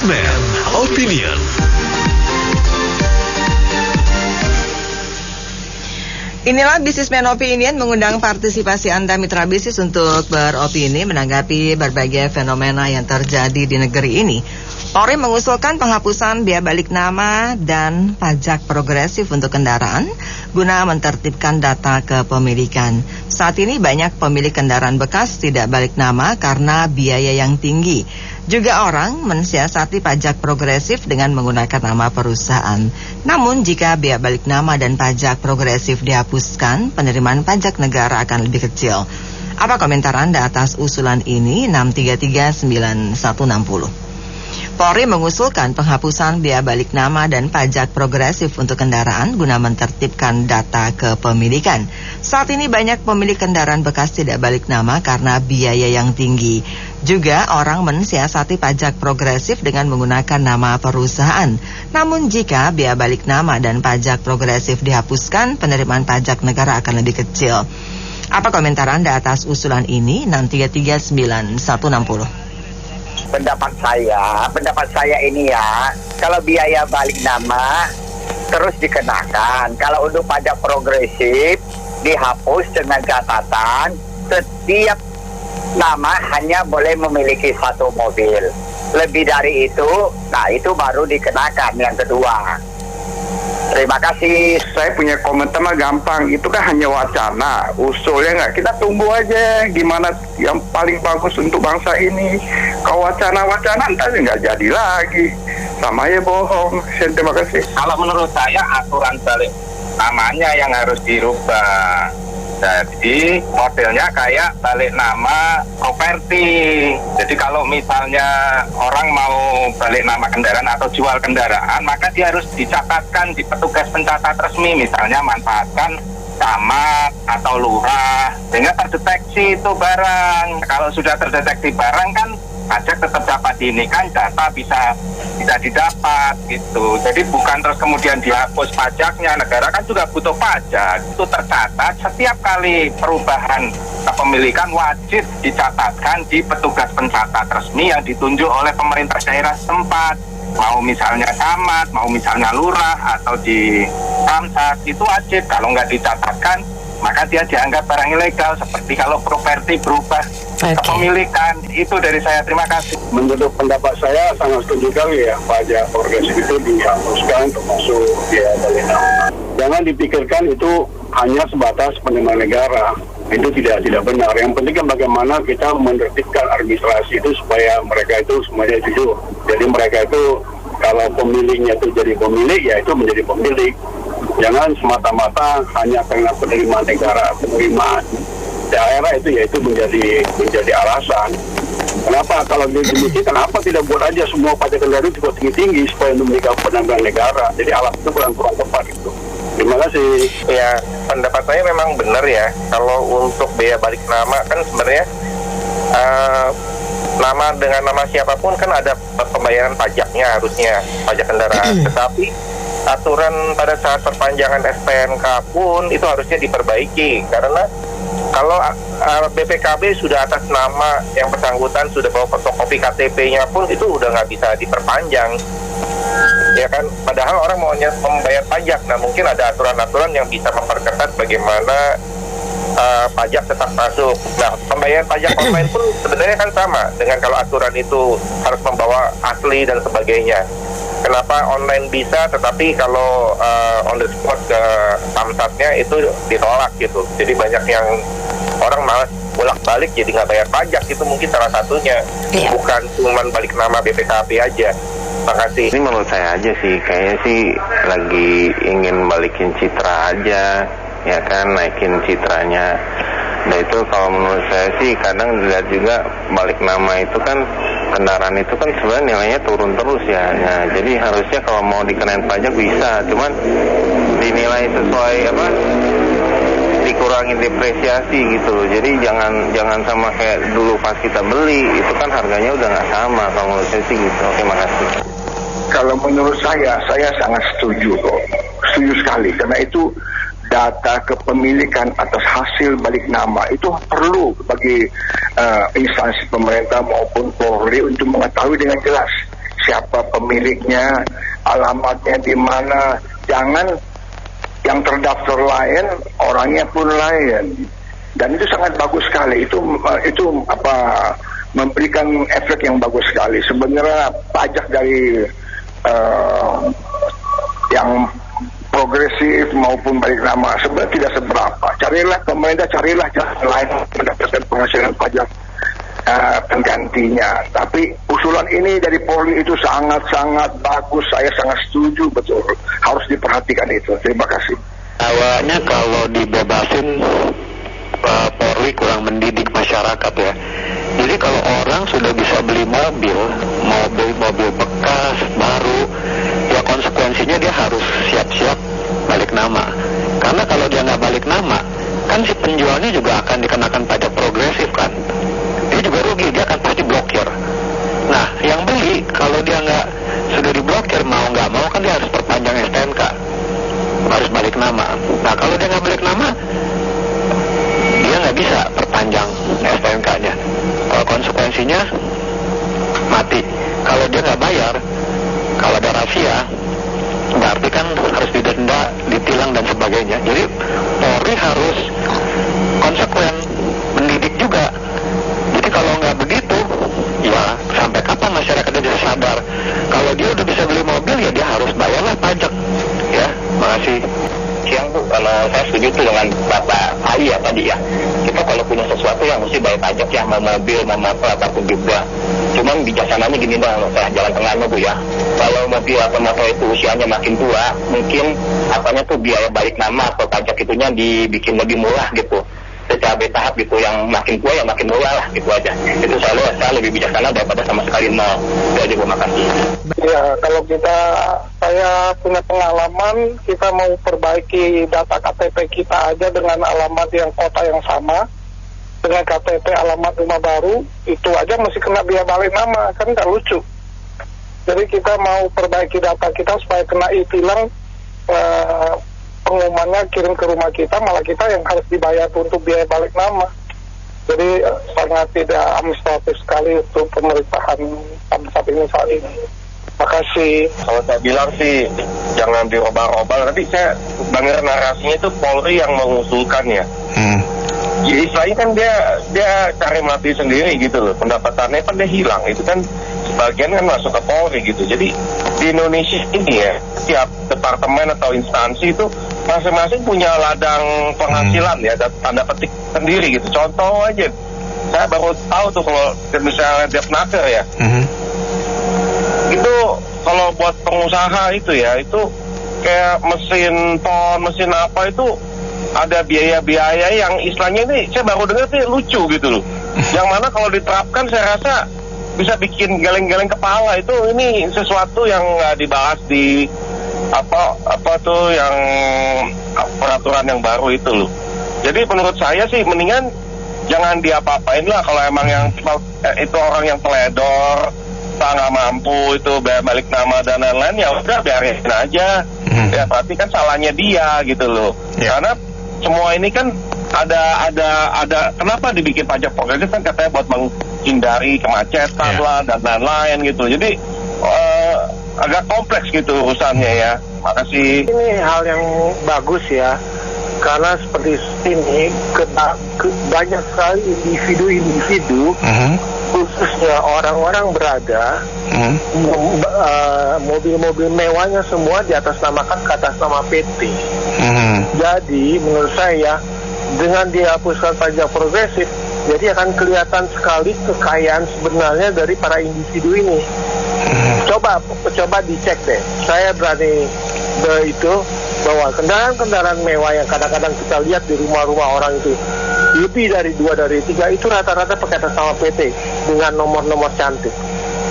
Businessman Opinion. Inilah Businessman Opinion mengundang partisipasi Anda mitra bisnis untuk beropini menanggapi berbagai fenomena yang terjadi di negeri ini. Polri mengusulkan penghapusan biaya balik nama dan pajak progresif untuk kendaraan guna menertibkan data kepemilikan. Saat ini banyak pemilik kendaraan bekas tidak balik nama karena biaya yang tinggi. Juga orang mensiasati pajak progresif dengan menggunakan nama perusahaan. Namun jika biaya balik nama dan pajak progresif dihapuskan, penerimaan pajak negara akan lebih kecil. Apa komentar Anda atas usulan ini? 6339160. Polri mengusulkan penghapusan biaya balik nama dan pajak progresif untuk kendaraan guna menertibkan data kepemilikan. Saat ini banyak pemilik kendaraan bekas tidak balik nama karena biaya yang tinggi. Juga orang mensiasati pajak progresif dengan menggunakan nama perusahaan. Namun jika biaya balik nama dan pajak progresif dihapuskan, penerimaan pajak negara akan lebih kecil. Apa komentar Anda atas usulan ini? 6339160. Pendapat saya ini ya, kalau biaya balik nama terus dikenakan. Kalau untuk pajak progresif dihapus dengan catatan setiap nama hanya boleh memiliki satu mobil. Lebih dari itu, nah itu baru dikenakan yang kedua. Terima kasih. Saya punya komentar mah gampang. Itu kan hanya wacana, usulnya nggak. Kita tunggu aja gimana yang paling bagus untuk bangsa ini. Kalau wacana-wacana ntar nggak jadi lagi. Sama ya bohong. Terima kasih. Kalau menurut saya aturan balik namanya yang harus dirubah. Jadi modelnya kayak balik nama properti. Jadi kalau misalnya orang mau balik nama kendaraan atau jual kendaraan, maka dia harus dicatatkan di petugas pencatat resmi. Misalnya manfaatkan camat atau lurah, sehingga terdeteksi itu barang. Kalau sudah terdeteksi barang kan pajak tetap dapat diinikan, data bisa didapat gitu. Jadi bukan terus kemudian dihapus pajaknya. Negara kan juga butuh pajak. Itu tercatat setiap kali perubahan kepemilikan wajib dicatatkan di petugas pencatat resmi yang ditunjuk oleh pemerintah daerah setempat. Mau misalnya camat, mau misalnya lurah atau di samsat, itu wajib. Kalau nggak dicatatkan, maka dia dianggap barang ilegal. Seperti kalau properti berubah kepemilikan. Itu dari saya, terima kasih. Menurut pendapat saya sangat setuju kali ya, pajak progresif itu dihapuskan termasuk biaya balik nama. Jangan dipikirkan itu hanya sebatas penerimaan negara. Itu tidak benar. Yang penting kan bagaimana kita menertibkan administrasi itu supaya mereka itu semuanya jujur. Jadi mereka itu kalau pemiliknya itu jadi pemilik, ya itu menjadi pemilik. Jangan semata-mata hanya karena penerimaan negara, penerimaan daerah itu ya itu menjadi alasan. Kenapa kalau demikian, kenapa tidak buat aja semua pajak kendaraan juga tinggi-tinggi supaya memberikan penerimaan negara? Jadi alat itu kurang tepat itu. Terima kasih. Ya, pendapat saya memang benar ya. Kalau untuk biaya balik nama kan sebenarnya nama dengan nama siapapun kan ada pembayaran pajaknya harusnya, pajak kendaraan. Tetapi aturan pada saat perpanjangan STNK pun itu harusnya diperbaiki, karena kalau BPKB sudah atas nama yang bersangkutan sudah bawa fotokopi KTP-nya pun itu udah nggak bisa diperpanjang, ya kan? Padahal orang maunya membayar pajak. Nah mungkin ada aturan-aturan yang bisa memperketat bagaimana pajak tetap masuk. Nah pembayaran pajak online pun sebenarnya kan sama dengan kalau aturan itu harus membawa asli dan sebagainya. Kenapa online bisa, tetapi kalau on the spot ke samsatnya itu ditolak gitu. Jadi banyak yang orang malas bolak-balik jadi nggak bayar pajak, itu mungkin salah satunya. Bukan cuma balik nama BPKB aja. Terima kasih. Ini menurut saya aja sih, kayaknya sih lagi ingin balikin citra aja, ya kan, naikin citranya. Nah itu kalau menurut saya sih kadang dilihat juga balik nama itu kan kendaraan itu kan sebenarnya nilainya turun terus ya. Nah, jadi harusnya kalau mau dikenain pajak bisa, cuman dinilai sesuai apa? Dikurangin depresiasi gitu. Jadi jangan sama kayak dulu pas kita beli, itu kan harganya udah nggak sama. Kalau menurut saya sih gitu. Terima kasih. Kalau menurut saya sangat setuju kok. Setuju sekali, karena itu data kepemilikan atas hasil balik nama itu perlu bagi instansi pemerintah maupun Polri untuk mengetahui dengan jelas siapa pemiliknya, alamatnya di mana. Jangan yang terdaftar lain, orangnya pun lain. Dan itu sangat bagus sekali. Itu memberikan efek yang bagus sekali. Sebenarnya pajak dari yang progresif maupun balik nama sebenarnya tidak seberapa. Pemerintah carilah jalan lain mendapatkan penghasilan pajak penggantinya. Tapi usulan ini dari Polri itu sangat-sangat bagus. Saya sangat setuju, betul. Harus diperhatikan itu. Terima kasih. Awalnya kalau dibebasin, Polri kurang mendidik masyarakat ya. Jadi kalau orang sudah bisa beli mobil bekas, baru, ya konsekuensinya dia harus siap-siap balik nama. Karena kalau dia nggak balik nama, kan si penjualnya juga akan dikenakan pajak progresif kan. Dia juga rugi, dia akan pasti blokir. Nah, yang beli kalau dia nggak sudah diblokir, mau nggak mau kan dia harus perpanjang STNK, harus balik nama. Nah, kalau dia nggak balik nama, dia nggak bisa perpanjang STNK-nya. Konsekuensinya mati. Kalau dia nggak bayar, kalau ada rahasia, berarti kan harus didenda, ditilang dan sebagainya. Jadi Polri harus konsekuen, mendidik juga. Jadi kalau nggak begitu, ya sampai kapan masyarakatnya bisa sadar kalau dia udah bisa beli mobil, ya dia harus bayarlah pajak. Ya, makasih. Siang tuh, kalau saya setuju tuh dengan Bapak Ali ya tadi ya, kita kalau punya sesuatu yang mesti bayar pajak ya, mau mobil, mau apa, apapun juga. Cuman bijaksananya gini bang, saya jalan tengahnya Bu ya, kalau mobil atau motor itu usianya makin tua, mungkin apanya tuh biaya balik nama atau pajak itunya dibikin lebih murah gitu, secara bertahap gitu, yang makin tua ya makin murah lah gitu aja. Itu saya lebih bijaksana daripada sama sekali nol. Itu aja Bu, makasih. Ya, kalau saya punya pengalaman, kita mau perbaiki data KTP kita aja dengan alamat yang kota yang sama, dengan KTP alamat rumah baru, itu aja mesti kena biaya balik nama, kan nggak lucu. Jadi kita mau perbaiki data kita supaya kena e-tilang, pengumumannya kirim ke rumah kita, malah kita yang harus dibayar untuk biaya balik nama. Jadi sangat tidak administratif sekali untuk pemerintahan pada saat ini. Makasih. Kalau saya bilang sih jangan dirobah-robah. Nanti saya bangun narasinya itu Polri yang mengusulkan ya. Jadi istilahnya kan dia cari mati sendiri gitu loh. Pendapatannya kan dia hilang. Itu kan sebagian kan masuk ke Polri gitu. Jadi di Indonesia ini ya, setiap departemen atau instansi itu masing-masing punya ladang penghasilan ya, tanda petik sendiri gitu. Contoh aja, saya baru tahu tuh kalau misalnya Depnaker ya. Itu kalau buat pengusaha itu ya, itu kayak mesin pon, mesin apa itu ada biaya-biaya yang istilahnya ini saya baru dengar sih lucu gitu loh. Yang mana kalau diterapkan saya rasa bisa bikin geleng-geleng kepala. Itu ini sesuatu yang nggak dibahas di apa tuh yang peraturan yang baru itu loh. Jadi menurut saya sih mendingan jangan diapa-apain lah kalau emang yang itu orang yang teledor, nggak mampu itu balik nama dan lain-lain, ya udah biarin aja. Ya berarti kan salahnya dia gitu loh. Karena semua ini kan ada kenapa dibikin pajak progresif kan katanya buat menghindari kemacetan lah dan lain-lain gitu. Jadi agak kompleks gitu urusannya ya. Makasih. Ini hal yang bagus ya. Karena seperti ini banyak sekali individu khususnya orang-orang berada mobil-mobil mewahnya semua diatasnamakan ke atas nama PT. Jadi menurut saya dengan dihapuskan pajak progresif, jadi akan kelihatan sekali kekayaan sebenarnya dari para individu ini. Coba dicek deh. Saya berani itu bahwa kendaraan-kendaraan mewah yang kadang-kadang kita lihat di rumah-rumah orang itu lebih dari 2 dari 3 itu rata-rata pakai atas nama PT dengan nomor-nomor cantik.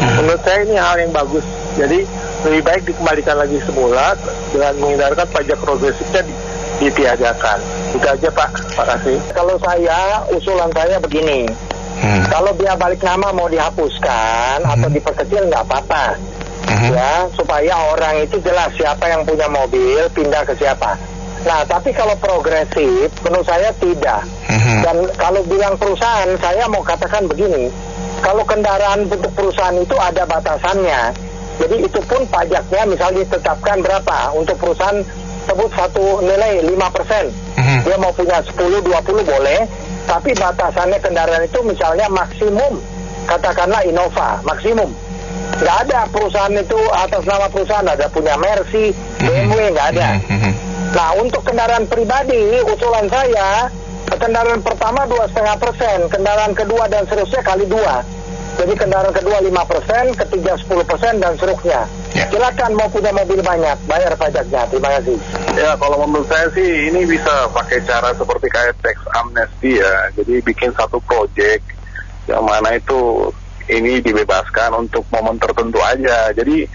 Menurut saya ini hal yang bagus. Jadi lebih baik dikembalikan lagi semula dengan menghindarkan pajak progresifnya ditiadakan. Itu aja Pak. Terima kasih. Kalau saya, usulan saya begini. Kalau biaya balik nama mau dihapuskan atau diperkecil nggak apa-apa. Ya, supaya orang itu jelas siapa yang punya mobil pindah ke siapa. Nah, tapi kalau progresif menurut saya tidak. Dan kalau bilang perusahaan, saya mau katakan begini. Kalau kendaraan untuk perusahaan itu ada batasannya. Jadi itu pun pajaknya misalnya ditetapkan berapa untuk perusahaan sebut satu nilai 5%. Dia mau punya 10, 20 boleh, tapi batasannya kendaraan itu misalnya maksimum, katakanlah Innova, maksimum. Nggak ada perusahaan itu atas nama perusahaan, ada punya Mercy, BMW, nggak ada. Nah, untuk kendaraan pribadi, usulan saya, kendaraan pertama 2,5%, kendaraan kedua dan seterusnya kali 2. Jadi kendaraan kedua 5%, ketiga 10% dan seterusnya. Silakan mau punya mobil banyak, bayar pajaknya. Terima kasih. Ya, kalau menurut saya sih ini bisa pakai cara seperti kayak tax amnesty ya. Jadi bikin satu project yang mana itu ini dibebaskan untuk momen tertentu aja. Jadi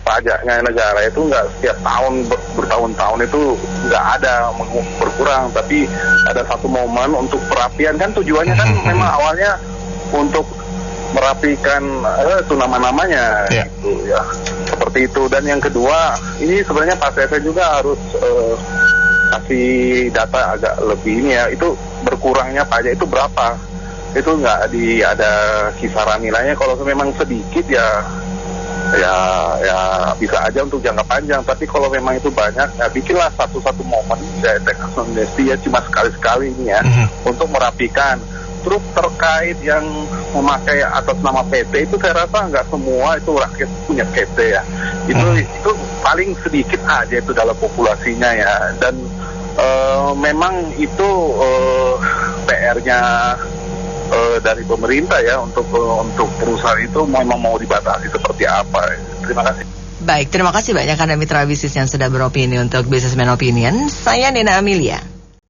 pajaknya negara itu nggak setiap tahun bertahun-tahun itu nggak ada berkurang, tapi ada satu momen untuk perapian. Kan tujuannya kan memang awalnya untuk merapikan itu nama-namanya gitu ya, seperti itu. Dan yang kedua, ini sebenarnya Pak Tete juga harus kasih data agak lebih ini ya, itu berkurangnya pajak itu berapa, itu nggak ada kisaran nilainya. Kalau memang sedikit ya bisa aja untuk jangka panjang, tapi kalau memang itu banyak ya bikinlah satu momen ya, tax amnesty ya, cuma sekali ini ya, untuk merapikan. Terus terkait yang memakai atas nama PT itu saya rasa nggak semua itu rakyat punya PT ya. Itu paling sedikit aja itu dalam populasinya ya. Dan memang itu PR-nya dari pemerintah ya untuk perusahaan itu memang mau dibatasi seperti apa. Terima kasih. Baik, terima kasih banyak Anda mitra bisnis yang sudah beropini untuk Businessman Opinion. Saya Nina Amelia.